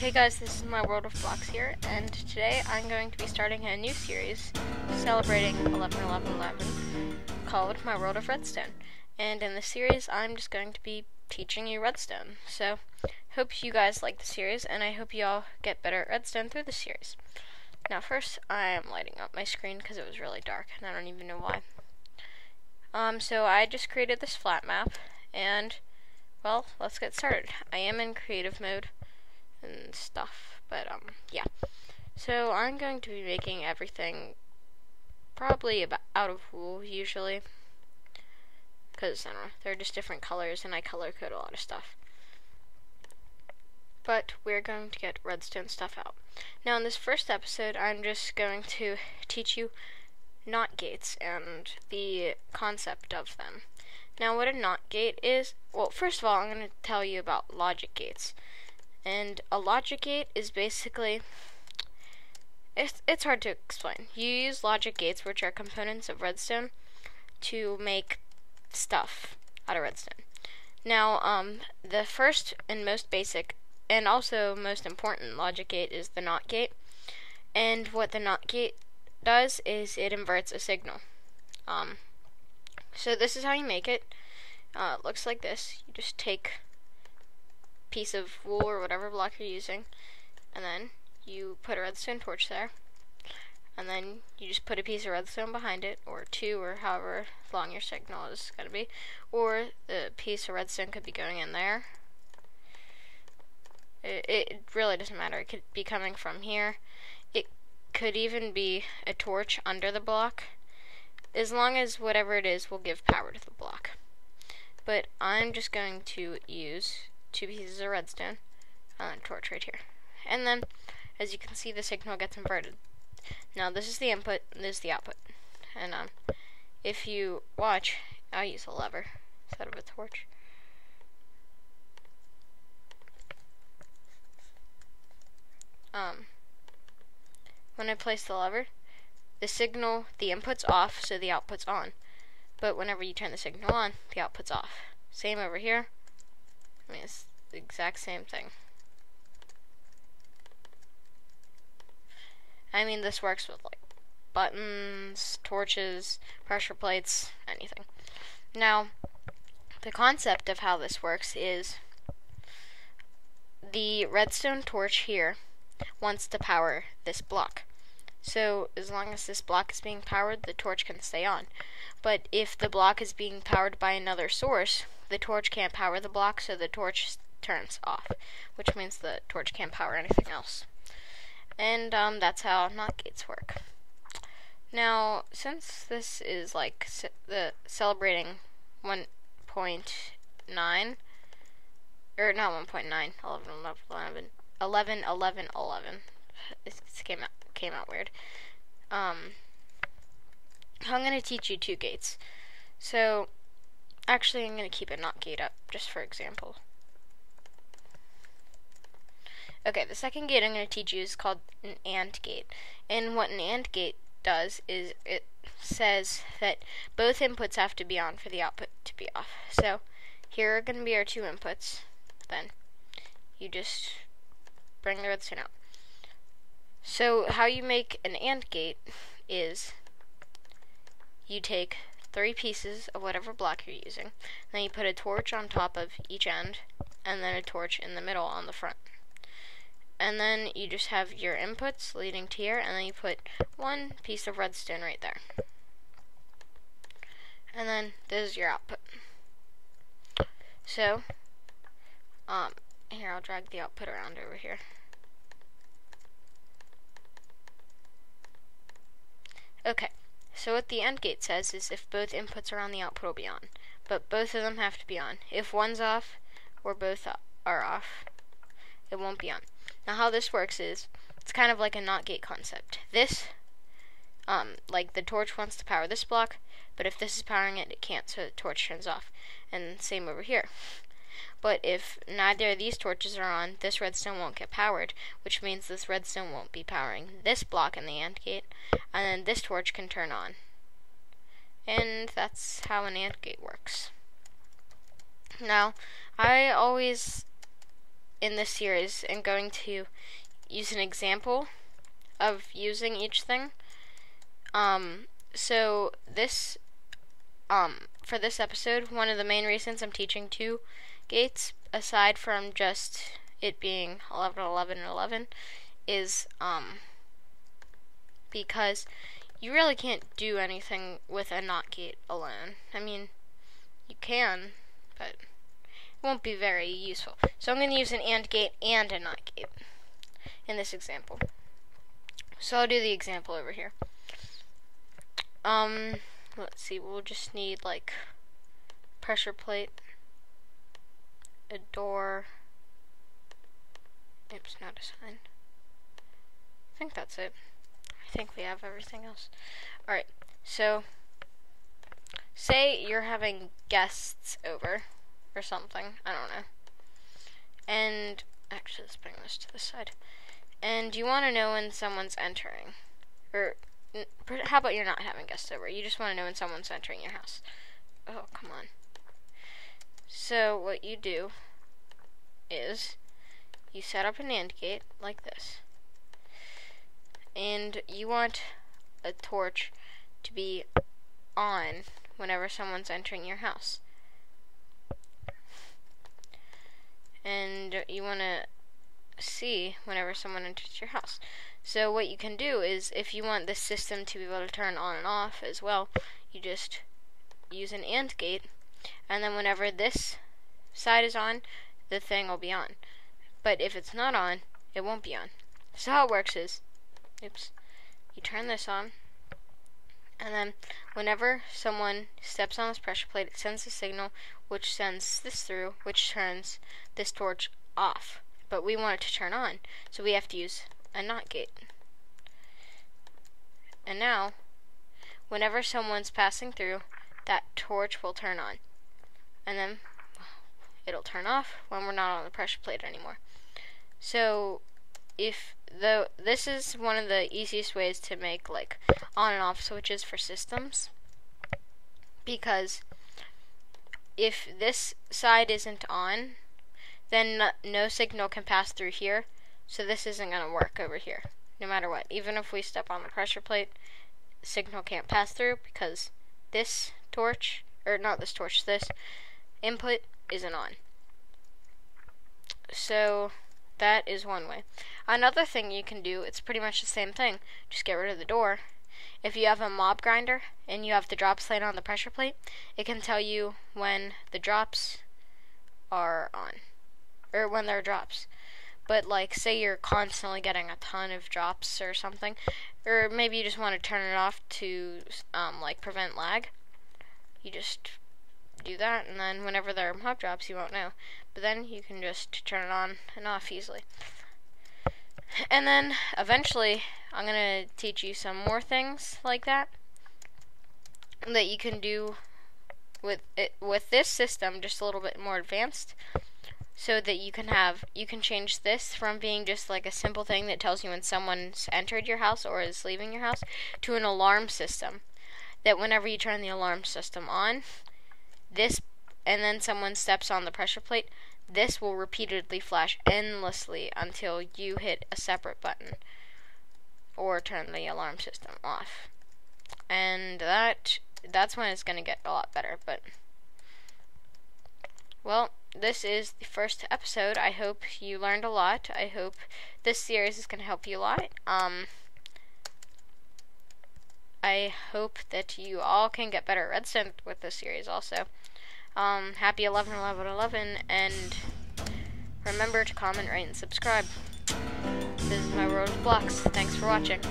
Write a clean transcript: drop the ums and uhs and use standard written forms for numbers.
Hey guys, this is my World of Blocks here, and today I'm going to be starting a new series celebrating 11/11/11 called My World of Redstone. And in this series, I'm just going to be teaching you Redstone. So, hope you guys like the series, and I hope you all get better at Redstone through the series. Now first, I am lighting up my screen because it was really dark, and I don't even know why. So I just created this flat map, and, well, let's get started. I am in creative mode and stuff, but yeah. So I'm going to be making everything probably about out of wool usually, because I don't know, they're just different colors and I color code a lot of stuff. But we're going to get redstone stuff out. Now in this first episode, I'm just going to teach you NOT gates and the concept of them. Now what a NOT gate is, well, first of all, I'm going to tell you about logic gates. And a logic gate is basically, it's hard to explain. You use logic gates, which are components of redstone, to make stuff out of redstone. Now, the first and most basic, and also most important logic gate is the NOT gate. And what the NOT gate does is it inverts a signal. So this is how you make it. It looks like this. You just take piece of wool or whatever block you're using, and then you put a redstone torch there, and then you just put a piece of redstone behind it, or two, or however long your signal is going to be, or the piece of redstone could be going in there. It really doesn't matter. It could be coming from here. It could even be a torch under the block, as long as whatever it is will give power to the block. But I'm just going to use two pieces of redstone on a torch right here. And then, as you can see, the signal gets inverted. Now, this is the input, and this is the output. And, if you watch, I'll use a lever instead of a torch. When I place the lever, the signal, the input's off, so the output's on. But whenever you turn the signal on, the output's off. Same over here. I mean, it's the exact same thing. I mean, this works with like buttons, torches, pressure plates, anything. Now, the concept of how this works is the redstone torch here wants to power this block. So, as long as this block is being powered, the torch can stay on. But if the block is being powered by another source, the torch can't power the block, so the torch turns off, which means the torch can't power anything else. And that's how NOT gates work. Now, since this is like the celebrating 1.9, or not 1.9, 11/11/11. This came out weird. I'm going to teach you two gates. So, actually, I'm going to keep a NOT gate up, just for example. Okay, the second gate I'm going to teach you is called an AND gate. And what an AND gate does is it says that both inputs have to be on for the output to be off. So, here are going to be our two inputs. Then, you just bring the redstone out. So, how you make an AND gate is you take 3 pieces of whatever block you're using, then you put a torch on top of each end, and then a torch in the middle on the front. And then you just have your inputs leading to here, and then you put one piece of redstone right there. And then this is your output. So, here, I'll drag the output around over here. Okay, so what the AND gate says is if both inputs are on, the output will be on. But both of them have to be on. If one's off, or both are off, it won't be on. Now how this works is, it's kind of like a NOT gate concept. This, like the torch wants to power this block, but if this is powering it, it can't, so the torch turns off. And same over here. But if neither of these torches are on, this redstone won't get powered, which means this redstone won't be powering this block in the AND gate, and then this torch can turn on. And that's how an AND gate works. Now, I always in this series, I'm going to use an example of using each thing. So this, for this episode, one of the main reasons I'm teaching 2 gates, aside from just it being 11, 11, and 11, is, because you really can't do anything with a NOT gate alone. I mean, you can, but it won't be very useful. So I'm going to use an AND gate and a NOT gate in this example. So I'll do the example over here. Let's see, we'll just need like pressure plate, a door. Oops, not a sign. I think that's it. I think we have everything else. Alright, so say you're having guests over or something, I don't know. And actually, let's bring this to the side. And you want to know when someone's entering. Or how about you're not having guests over? You just want to know when someone's entering your house. Oh, come on. So what you do is you set up an AND gate like this. And you want a torch to be on whenever someone's entering your house. And you want to see whenever someone enters your house. So what you can do is, if you want this system to be able to turn on and off as well, you just use an AND gate, and then whenever this side is on, the thing will be on. But if it's not on, it won't be on. So how it works is, you turn this on, and then whenever someone steps on this pressure plate, it sends a signal which sends this through, which turns this torch off. But we want it to turn on, so we have to use a NOT gate. And now, whenever someone's passing through, that torch will turn on. And then it'll turn off when we're not on the pressure plate anymore. So this is one of the easiest ways to make like on and off switches for systems, because if this side isn't on, then no signal can pass through here, so this isn't going to work over here no matter what. Even if we step on the pressure plate, signal can't pass through because this torch, or not this torch, this input isn't on. So that is one way. Another thing you can do, it's pretty much the same thing, just get rid of the door. If you have a mob grinder and you have the drops laid on the pressure plate, it can tell you when the drops are on, or when there are drops. But like, say you're constantly getting a ton of drops or something, or maybe you just want to turn it off to like prevent lag, you just do that, and then whenever there are mob drops, you won't know. But then you can just turn it on and off easily. And then eventually I'm going to teach you some more things like that you can do with this system, just a little bit more advanced, so that you can change this from being just like a simple thing that tells you when someone's entered your house or is leaving your house to an alarm system, that whenever you turn the alarm system on, and then someone steps on the pressure plate, this will repeatedly flash endlessly until you hit a separate button or turn the alarm system off. And that's when it's going to get a lot better. But, well, this is the first episode. I hope you learned a lot. I hope this series is going to help you a lot. I hope that you all can get better at Redstone with this series also. Happy 11/11/11, and remember to comment, rate, and subscribe. This is my World of Blocks. Thanks for watching.